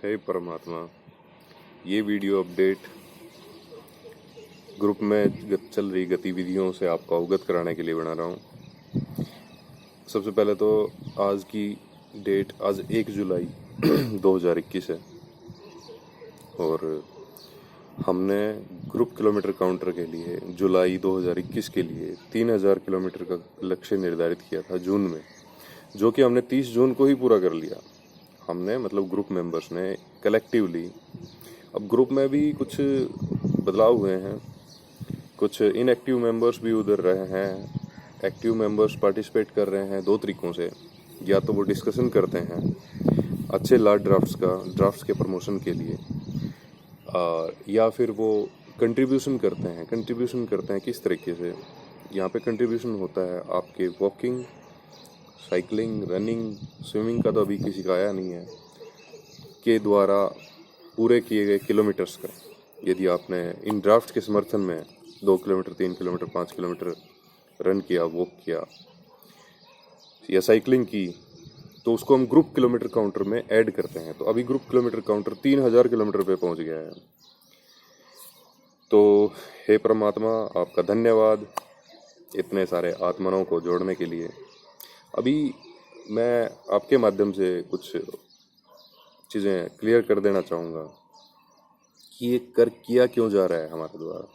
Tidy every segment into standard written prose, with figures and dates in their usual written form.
हे परमात्मा, ये video update group में चल रही गतिविधियों से आपको अवगत कराने के लिए बना रहा हूँ। सबसे पहले तो आज की डेट आज 1 जुलाई 2021 है और हमने ग्रुप किलोमीटर काउंटर के लिए जुलाई 2021 के लिए 3000 किलोमीटर का लक्ष्य निर्धारित किया था जून में, जो कि हमने 30 जून को ही पूरा कर लिया। हमने मतलब ग्रुप मेंबर्स ने कलेक्टिवली। अब ग्रुप में भी कुछ बदलाव हुए हैं, कुछ इनएक्टिव मेंबर्स भी उधर रहे हैं, एक्टिव मेंबर्स पार्टिसिपेट कर रहे हैं 2 तरीकों से। या तो वो डिस्कशन करते हैं अच्छे लार्ज ड्राफ्ट्स के प्रमोशन के लिए, या फिर वो कंट्रीब्यूशन करते हैं किस तरीके से। यहाँ पे कंट्रीब्यूशन होता है आपके वॉकिंग, साइकिलिंग, रनिंग, स्विमिंग का तो अभी किसी का आया नहीं है, के द्वारा पूरे किए गए किलोमीटर्स का। यदि आपने इन ड्राफ्ट के समर्थन में 2 किलोमीटर, 3 किलोमीटर, 5 किलोमीटर रन किया, वॉक किया या साइकिलिंग की, तो उसको हम ग्रुप किलोमीटर काउंटर में ऐड करते हैं। तो अभी ग्रुप किलोमीटर काउंटर 3000 किलोमीटर पे पहुंच गया है। तो हे परमात्मा, आपका धन्यवाद इतने सारे आत्माओं को जोड़ने के लिए। अभी मैं आपके माध्यम से कुछ चीज़ें क्लियर कर देना चाहूँगा कि ये किया क्यों जा रहा है हमारे द्वारा।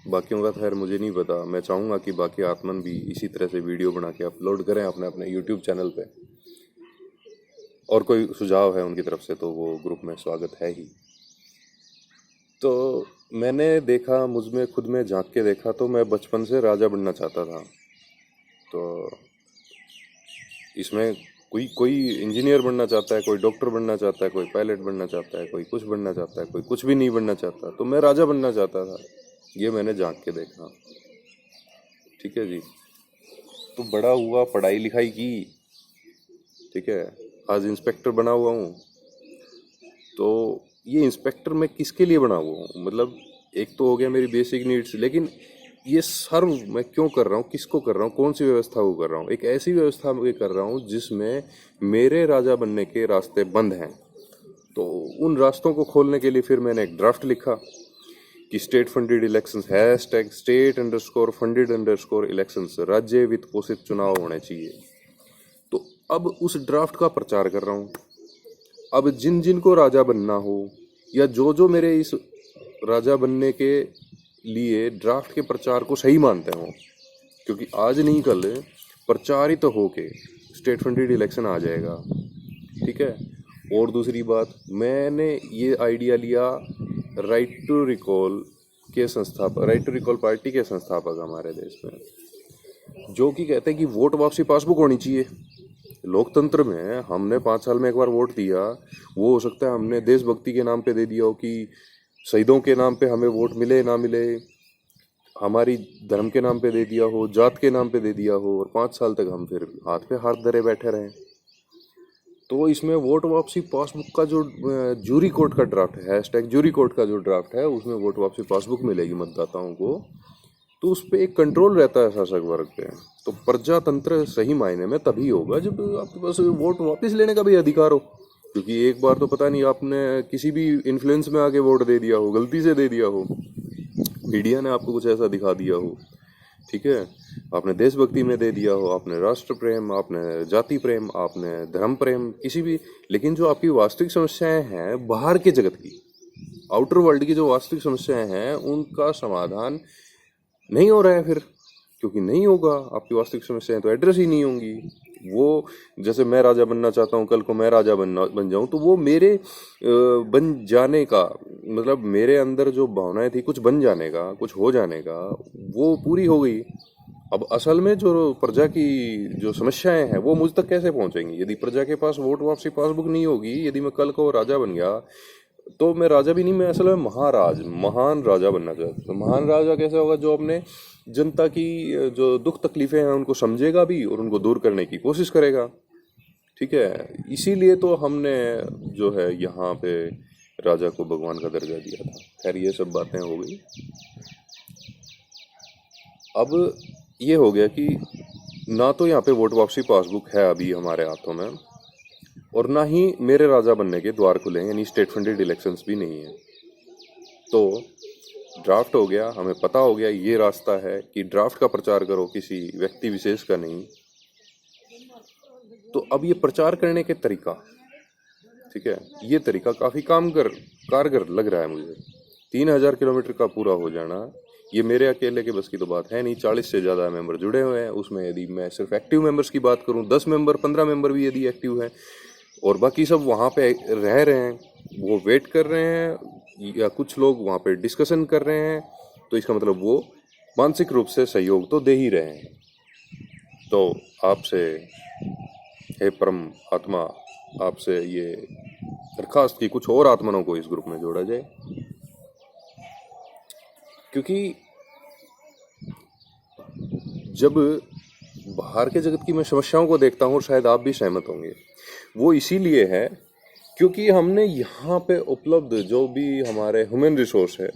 बाकियों का खैर मुझे नहीं पता, मैं चाहूँगा कि बाकी आत्मन भी इसी तरह से वीडियो बना के अपलोड करें अपने अपने यूट्यूब चैनल पे। और कोई सुझाव है उनकी तरफ से तो वो ग्रुप में स्वागत है ही। तो मैंने देखा, मुझ में खुद में झांक के देखा, तो मैं बचपन से राजा बनना चाहता था। तो इसमें कोई इंजीनियर बनना चाहता है, कोई डॉक्टर बनना चाहता है, कोई पायलट बनना चाहता है, कोई कुछ बनना चाहता है, कोई कुछ भी नहीं बनना चाहता। तो मैं राजा बनना चाहता था, ये मैंने झांक के देखा। ठीक है जी। तो बड़ा हुआ, पढ़ाई लिखाई की, ठीक है, आज इंस्पेक्टर बना हुआ हूँ। तो ये इंस्पेक्टर मैं किसके लिए बना हुआ हूँ? मतलब एक तो हो गया मेरी बेसिक नीड्स, लेकिन ये सर्व मैं क्यों कर रहा हूँ, किसको कर रहा हूँ, कौन सी व्यवस्था को कर रहा हूँ? एक ऐसी व्यवस्था में कर रहा हूँ जिसमें मेरे राजा बनने के रास्ते बंद हैं। तो उन रास्तों को खोलने के लिए फिर मैंने एक ड्राफ्ट लिखा कि स्टेट फंडेड इलेक्शंस #state_funded_elections, राज्य वित्त पोषित चुनाव होने चाहिए। तो अब उस ड्राफ्ट का प्रचार कर रहा हूँ। अब जिन जिन को राजा बनना हो, या जो मेरे इस राजा बनने के लिए ड्राफ्ट के प्रचार को सही मानते हो, क्योंकि आज नहीं कल प्रचारित तो होके स्टेट फंडेड इलेक्शन आ जाएगा। ठीक है। और दूसरी बात, मैंने ये आइडिया लिया राइट टू रिकॉल पार्टी के संस्थापक हमारे देश में, जो कि कहते हैं कि वोट वापसी पासबुक होनी चाहिए। लोकतंत्र में हमने 5 साल में एक बार वोट दिया, वो हो सकता है हमने देशभक्ति के नाम पे दे दिया हो, कि शहीदों के नाम पे हमें वोट मिले ना मिले, हमारी धर्म के नाम पे दे दिया हो, जात के नाम पे दे दिया हो, और 5 साल तक हम फिर हाथ पे हाथ धरे बैठे रहे। तो इसमें वोट वापसी पासबुक का जो जूरी कोर्ट का ड्राफ्ट है, #जूरी कोर्ट का जो ड्राफ्ट है, उसमें वोट वापसी पासबुक मिलेगी मतदाताओं को। तो उस पर एक कंट्रोल रहता है शासक वर्ग पे। तो प्रजातंत्र सही मायने में तभी होगा जब आपके पास वोट वापस लेने का भी अधिकार हो। क्योंकि एक बार तो पता नहीं आपने किसी भी इन्फ्लुएंस में आके वोट दे दिया हो, गलती से दे दिया हो, मीडिया ने आपको कुछ ऐसा दिखा दिया हो, ठीक है, आपने देशभक्ति में दे दिया हो, आपने राष्ट्र प्रेम, आपने जाति प्रेम, आपने धर्म प्रेम, किसी भी। लेकिन जो आपकी वास्तविक समस्याएं हैं बाहर के जगत की, आउटर वर्ल्ड की जो वास्तविक समस्याएं हैं, उनका समाधान नहीं हो रहा है फिर। क्योंकि नहीं होगा, आपकी वास्तविक समस्याएं तो एड्रेस ही नहीं होंगी। वो जैसे मैं राजा बनना चाहता हूँ, कल को मैं राजा बन जाऊं, तो वो मेरे बन जाने का मतलब, मेरे अंदर जो भावनाएं थी कुछ बन जाने का, कुछ हो जाने का, वो पूरी हो गई। अब असल में जो प्रजा की जो समस्याएं हैं वो मुझ तक कैसे पहुंचेंगी? यदि प्रजा के पास वोट वापसी पासबुक नहीं होगी, यदि मैं कल को राजा बन गया, तो मैं राजा भी नहीं, मैं असल में महान राजा बनना चाहता हूँ। तो महान राजा कैसे होगा? जो अपने जनता की जो दुख तकलीफें हैं उनको समझेगा भी और उनको दूर करने की कोशिश करेगा। ठीक है। इसीलिए तो हमने जो है यहाँ पे राजा को भगवान का दर्जा दिया था। खैर, ये सब बातें हो गई। अब ये हो गया कि ना तो यहाँ पे वोट वापसी पासबुक है अभी हमारे हाथों में, और ना ही मेरे राजा बनने के द्वार खुले हैं, यानी स्टेट फंडेड इलेक्शंस भी नहीं है। तो ड्राफ्ट हो गया, हमें पता हो गया ये रास्ता है कि ड्राफ्ट का प्रचार करो, किसी व्यक्ति विशेष का नहीं। तो अब ये प्रचार करने के तरीका, ठीक है, ये तरीका काफ़ी कारगर लग रहा है मुझे। 3000 किलोमीटर का पूरा हो जाना, ये मेरे अकेले के बस की तो बात है नहीं। 40 से ज़्यादा मेंबर जुड़े हुए हैं उसमें। यदि मैं सिर्फ एक्टिव मेंबर्स की बात करूं, 10 मेंबर 15 मेंबर भी यदि एक्टिव हैं और बाकी सब वहाँ पे रह रहे हैं, वो वेट कर रहे हैं या कुछ लोग वहाँ पे डिस्कशन कर रहे हैं, तो इसका मतलब वो मानसिक रूप से सहयोग तो दे ही रहे हैं। तो आपसे, हे परम आत्मा, आपसे ये दरखास्त की कुछ और आत्माओं को इस ग्रुप में जोड़ा जाए, क्योंकि जब बाहर के जगत की मैं समस्याओं को देखता हूँ, और शायद आप भी सहमत होंगे, वो इसीलिए है क्योंकि हमने यहाँ पे उपलब्ध जो भी हमारे ह्यूमन रिसोर्स है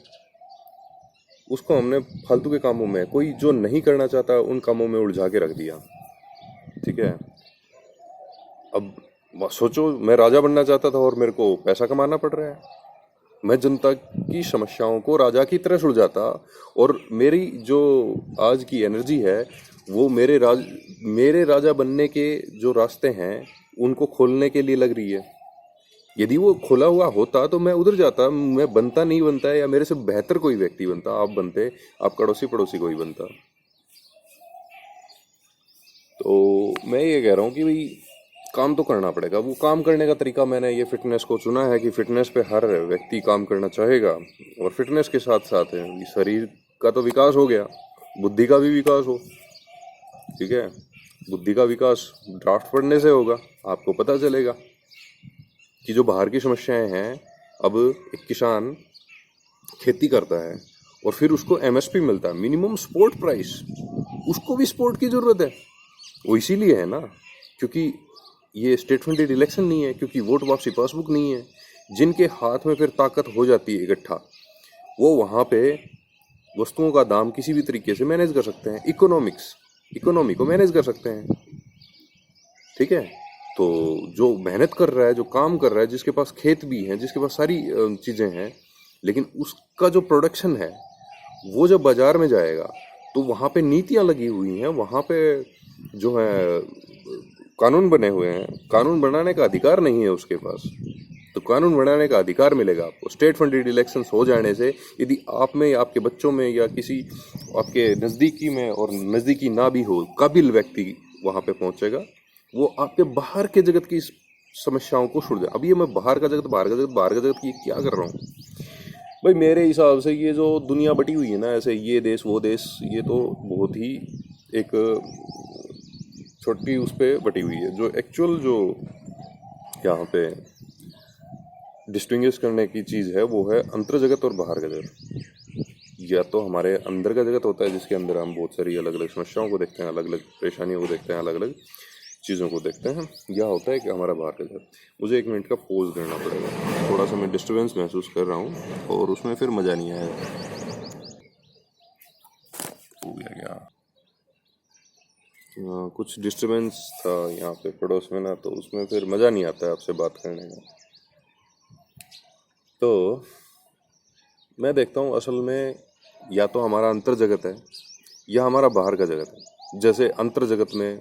उसको हमने फालतू के कामों में, कोई जो नहीं करना चाहता उन कामों में उलझा के रख दिया। ठीक है, अब सोचो, मैं राजा बनना चाहता था और मेरे को पैसा कमाना पड़ रहा है। मैं जनता की समस्याओं को राजा की तरह सुलझाता, और मेरी जो आज की एनर्जी है वो मेरे राजा बनने के जो रास्ते हैं उनको खोलने के लिए लग रही है। यदि वो खुला हुआ होता तो मैं उधर जाता, मैं बनता नहीं बनता, या मेरे से बेहतर कोई व्यक्ति बनता, आप बनते, आप पड़ोसी कोई बनता। तो मैं ये कह रहा हूँ कि भाई काम तो करना पड़ेगा। वो काम करने का तरीका मैंने ये फिटनेस को चुना है कि फिटनेस पे हर व्यक्ति काम करना चाहेगा, और फिटनेस के साथ साथ है शरीर का तो विकास हो गया, बुद्धि का भी विकास हो। ठीक है, बुद्धि का विकास ड्राफ्ट पढ़ने से होगा। आपको पता चलेगा कि जो बाहर की समस्याएं हैं, अब एक किसान खेती करता है और फिर उसको एमएसपी मिलता है, मिनिमम सपोर्ट प्राइस, उसको भी सपोर्ट की जरूरत है। वो इसीलिए है ना क्योंकि ये स्टेट फंडेड इलेक्शन नहीं है, क्योंकि वोट वापसी पासबुक नहीं है। जिनके हाथ में फिर ताकत हो जाती है इकट्ठा, वो वहाँ पे वस्तुओं का दाम किसी भी तरीके से मैनेज कर सकते हैं, इकोनॉमी को मैनेज कर सकते हैं। ठीक है, तो जो मेहनत कर रहा है, जो काम कर रहा है, जिसके पास खेत भी हैं, जिसके पास सारी चीज़ें हैं, लेकिन उसका जो प्रोडक्शन है वो जब बाजार में जाएगा तो वहाँ पे नीतियाँ लगी हुई हैं, वहाँ पे जो है कानून बने हुए हैं। कानून बनाने का अधिकार नहीं है उसके पास, तो कानून बनाने का अधिकार मिलेगा आपको। स्टेट फंडेड इलेक्शंस हो जाने से यदि आप में या आपके बच्चों में या किसी आपके नज़दीकी में, और नज़दीकी ना भी हो, काबिल व्यक्ति वहाँ पे पहुँचेगा, वो आपके बाहर के जगत की समस्याओं को सुलझा। अब ये मैं बाहर का जगत की क्या कर रहा हूँ भाई? मेरे हिसाब से ये जो दुनिया बटी हुई है ना, ऐसे ये देश वो देश, ये तो बहुत ही एक छोटी उस पर बटी हुई है। जो एक्चुअल जो यहाँ पे डिस्टिंग्विश करने की चीज़ है वो है अंतर जगत और बाहर का जगत। या तो हमारे अंदर का जगत होता है जिसके अंदर हम बहुत सारी अलग अलग समस्याओं को देखते हैं, अलग अलग परेशानियों को देखते हैं, अलग अलग चीज़ों को देखते हैं। या होता है कि हमारा बाहर का जगत। मुझे 1 मिनट का पॉज करना पड़ेगा, थोड़ा सा मैं डिस्टर्बेंस महसूस कर रहा हूँ और उसमें फिर मज़ा नहीं आएगा। हो गया क्या? कुछ डिस्टर्बेंस था यहाँ पे पड़ोस में ना, तो उसमें फिर मज़ा नहीं आता है आपसे बात करने में। तो मैं देखता हूँ असल में या तो हमारा अंतर जगत है या हमारा बाहर का जगत है। जैसे अंतर जगत में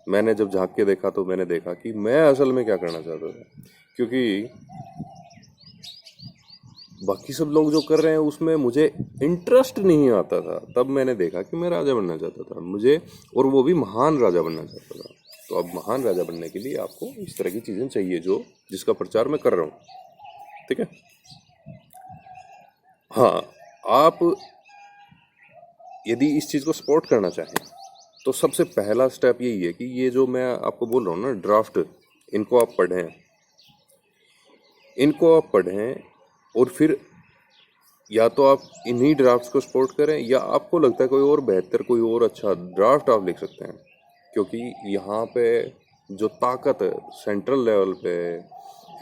मैंने जब झांक के देखा तो मैंने देखा कि मैं असल में क्या करना चाहता था, क्योंकि बाकी सब लोग जो कर रहे हैं उसमें मुझे इंटरेस्ट नहीं आता था। तब मैंने देखा कि मैं राजा बनना चाहता था मुझे, और वो भी महान राजा बनना चाहता था। तो अब महान राजा बनने के लिए आपको इस तरह की चीज़ें चाहिए जिसका प्रचार मैं कर रहा हूँ। ठीक है, हाँ, आप यदि इस चीज़ को सपोर्ट करना चाहें तो सबसे पहला स्टेप यही है कि ये जो मैं आपको बोल रहा हूँ ना ड्राफ्ट, इनको आप पढ़ें और फिर या तो आप इन्हीं ड्राफ्ट्स को सपोर्ट करें, या आपको लगता है कोई और बेहतर, कोई और अच्छा ड्राफ्ट आप लिख सकते हैं। क्योंकि यहाँ पे जो ताकत है सेंट्रल लेवल पे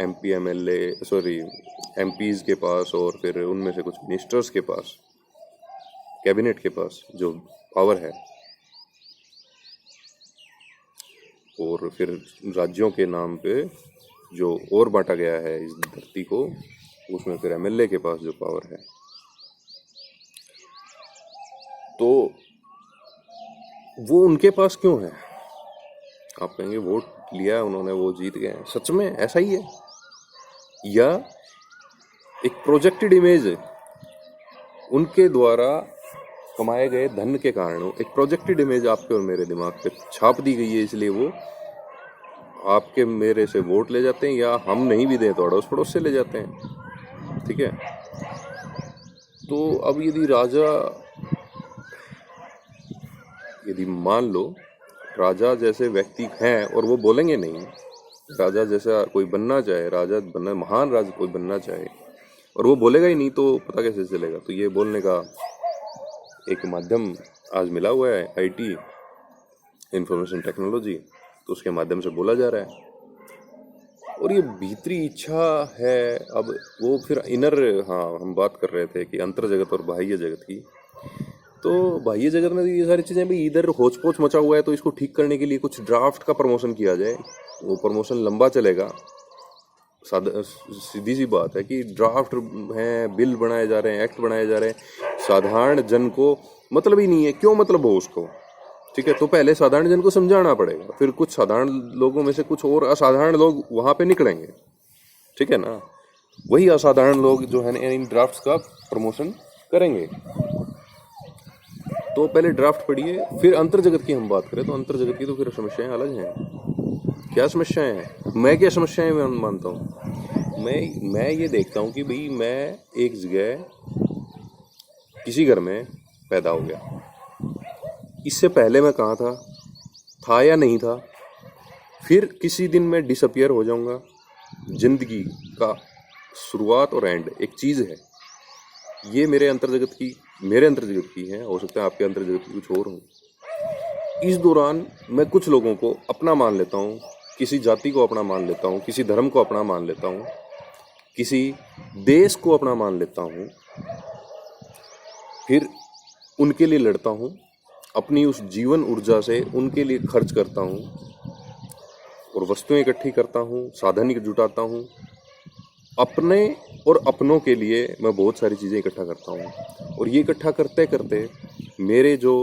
एमपी एमएलए एमपीज़ के पास, और फिर उनमें से कुछ मिनिस्टर्स के पास, कैबिनेट के पास जो पावर है, और फिर राज्यों के नाम पे जो और बांटा गया है इस धरती को, उसमें फिर एमएलए के पास जो पावर है, तो वो उनके पास क्यों है? आप कहेंगे वोट लिया उन्होंने, वो जीत गए। सच में ऐसा ही है, या एक प्रोजेक्टेड इमेज है उनके द्वारा कमाए गए धन के कारण? एक प्रोजेक्टेड इमेज आपके और मेरे दिमाग पे छाप दी गई है, इसलिए वो आपके मेरे से वोट ले जाते हैं, या हम नहीं भी दें तो अड़ोस पड़ोस से ले जाते हैं। ठीक है, तो अब यदि मान लो राजा जैसे व्यक्ति हैं और वो बोलेंगे नहीं, राजा जैसा कोई बनना चाहे, राजा बनना, महान राजा कोई बनना चाहे और वो बोलेगा ही नहीं, तो पता कैसे चलेगा? तो ये बोलने का एक माध्यम आज मिला हुआ है, आईटी, इंफॉर्मेशन टेक्नोलॉजी, तो उसके माध्यम से बोला जा रहा है। और ये भीतरी इच्छा है। अब वो फिर इनर, हाँ हम बात कर रहे थे कि अंतर जगत और बाह्य जगत की, तो बाह्य जगत में ये सारी चीज़ें भी इधर होच पोच मचा हुआ है, तो इसको ठीक करने के लिए कुछ ड्राफ्ट का प्रमोशन किया जाए। वो प्रमोशन लंबा चलेगा, सीधी सी बात है कि ड्राफ्ट हैं, बिल बनाए जा रहे हैं, एक्ट बनाए जा रहे हैं, साधारण जन को मतलब ही नहीं है। क्यों मतलब हो उसको? ठीक है, तो पहले साधारण जन को समझाना पड़ेगा, फिर कुछ साधारण लोगों में से कुछ और असाधारण लोग वहां पे निकलेंगे। ठीक है ना, वही असाधारण लोग जो है इन ड्राफ्ट्स का प्रमोशन करेंगे। तो पहले ड्राफ्ट पढ़िए, फिर अंतर जगत की हम बात करें तो अंतर जगत की तो फिर समस्याएं अलग हैं। क्या समस्याएं हैं? मैं क्या समस्याएं मानता हूँ? मैं ये देखता हूँ कि भाई मैं एक जगह किसी घर में पैदा हो गया, इससे पहले मैं कहाँ था या नहीं था, फिर किसी दिन मैं डिसअपियर हो जाऊंगा। जिंदगी का शुरुआत और एंड एक चीज़ है, ये मेरे अंतर जगत की है, हो सकता है आपके अंतर जगत की कुछ और हो। इस दौरान मैं कुछ लोगों को अपना मान लेता हूँ, किसी जाति को अपना मान लेता हूँ, किसी धर्म को अपना मान लेता हूँ, किसी देश को अपना मान लेता हूँ, फिर उनके लिए लड़ता हूँ, अपनी उस जीवन ऊर्जा से उनके लिए खर्च करता हूँ और वस्तुएं इकट्ठी करता हूँ, साधन जुटाता हूँ। अपने और अपनों के लिए मैं बहुत सारी चीज़ें इकट्ठा करता हूँ, और ये इकट्ठा करते करते मेरे जो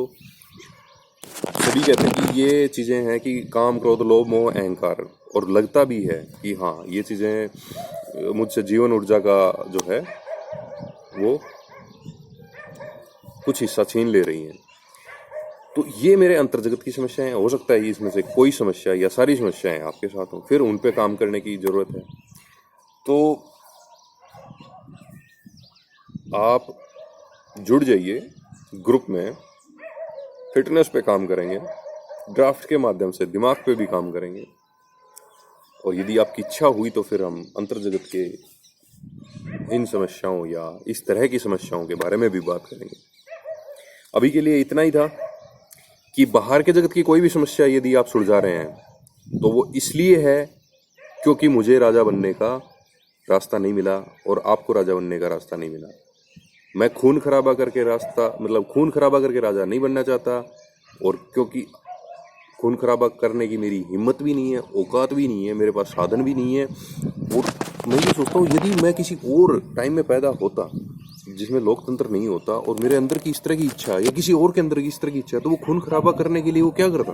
सभी कहते हैं कि ये चीज़ें हैं कि काम, क्रोध, लोभ, मोह, अहंकार, और लगता भी है कि हाँ ये चीज़ें मुझसे जीवन ऊर्जा का जो है वो कुछ हिस्सा छीन ले रही हैं। तो ये मेरे अंतर जगत की समस्याएं। हो सकता है इसमें से कोई समस्या या सारी समस्याएं आपके साथ हो, फिर उन पे काम करने की जरूरत है। तो आप जुड़ जाइए ग्रुप में, फिटनेस पे काम करेंगे, ड्राफ्ट के माध्यम से दिमाग पे भी काम करेंगे, और यदि आपकी इच्छा हुई तो फिर हम अंतर जगत के इन समस्याओं या इस तरह की समस्याओं के बारे में भी बात करेंगे। अभी के लिए इतना ही था कि बाहर के जगत की कोई भी समस्या यदि आप सुलझा रहे हैं तो वो इसलिए है क्योंकि मुझे राजा बनने का रास्ता नहीं मिला और आपको राजा बनने का रास्ता नहीं मिला। मैं खून खराबा करके राजा नहीं बनना चाहता, और क्योंकि खून खराबा करने की मेरी हिम्मत भी नहीं है, औकात भी नहीं है, मेरे पास साधन भी नहीं है। और मैं ये सोचता हूँ यदि मैं किसी और टाइम में पैदा होता जिसमें लोकतंत्र नहीं होता और मेरे अंदर की इस तरह की इच्छा या किसी और के अंदर की इस तरह की इच्छा, तो वो खून खराबा करने के लिए वो क्या करता?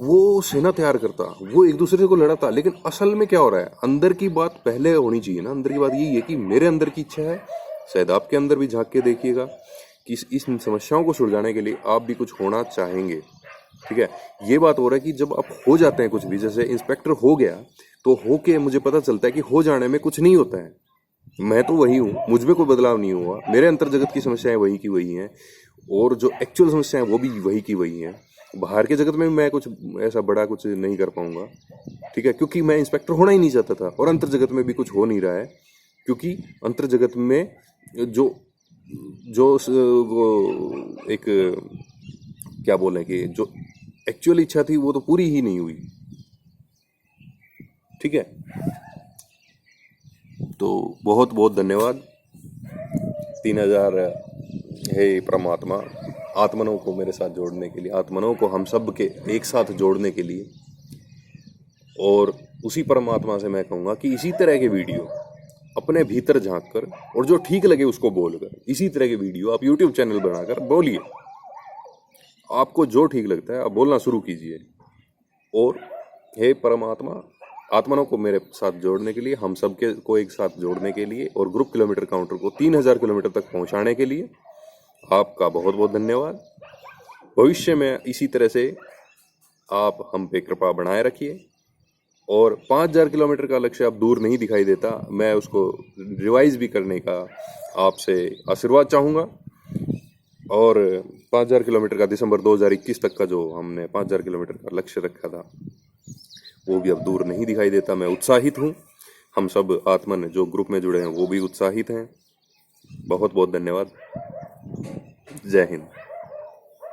वो सेना तैयार करता, वो एक दूसरे को लड़ाता। लेकिन असल में क्या हो रहा है? अंदर की बात पहले होनी चाहिए ना। अंदर की बात यही है कि मेरे अंदर की इच्छा है, शायद आपके अंदर भी झांक के देखिएगा कि इस समस्याओं को सुलझाने के लिए आप भी कुछ होना चाहेंगे। ठीक है, ये बात हो रहा है कि जब आप हो जाते हैं कुछ भी, जैसे इंस्पेक्टर हो गया तो होके मुझे पता चलता है कि हो जाने में कुछ नहीं होता है, मैं तो वही हूँ, मुझ में कोई बदलाव नहीं हुआ, मेरे अंतर जगत की समस्याएं वही की वही हैं, और जो एक्चुअल समस्याएं वो भी वही की वही हैं। बाहर के जगत में मैं कुछ ऐसा बड़ा कुछ नहीं कर पाऊंगा। ठीक है, क्योंकि मैं इंस्पेक्टर होना ही नहीं चाहता था, और अंतर जगत में भी कुछ हो नहीं रहा है, क्योंकि अंतर जगत में जो वो एक क्या बोले कि जो एक्चुअल इच्छा थी वो तो पूरी ही नहीं हुई। ठीक है, तो बहुत बहुत धन्यवाद। 3000 हे परमात्मा, आत्मनों को मेरे साथ जोड़ने के लिए, आत्मनों को हम सब के एक साथ जोड़ने के लिए। और उसी परमात्मा से मैं कहूँगा कि इसी तरह के वीडियो अपने भीतर झांक कर और जो ठीक लगे उसको बोलकर, इसी तरह के वीडियो आप यूट्यूब चैनल बनाकर बोलिए। आपको जो ठीक लगता है आप बोलना शुरू कीजिए। और हे परमात्मा, आत्माओं को मेरे साथ जोड़ने के लिए, हम सबके को एक साथ जोड़ने के लिए और ग्रुप किलोमीटर काउंटर को 3000 किलोमीटर तक पहुंचाने के लिए आपका बहुत बहुत धन्यवाद। भविष्य में इसी तरह से आप हम पे कृपा बनाए रखिए। और 5000 किलोमीटर का लक्ष्य अब दूर नहीं दिखाई देता, मैं उसको रिवाइज भी करने का आपसे आशीर्वाद चाहूँगा। और 5000 किलोमीटर का दिसंबर 2021 तक का जो हमने 5000 किलोमीटर का लक्ष्य रखा था वो भी अब दूर नहीं दिखाई देता। मैं उत्साहित हूँ, हम सब आत्मन जो ग्रुप में जुड़े हैं वो भी उत्साहित हैं। बहुत बहुत धन्यवाद। जय हिंद।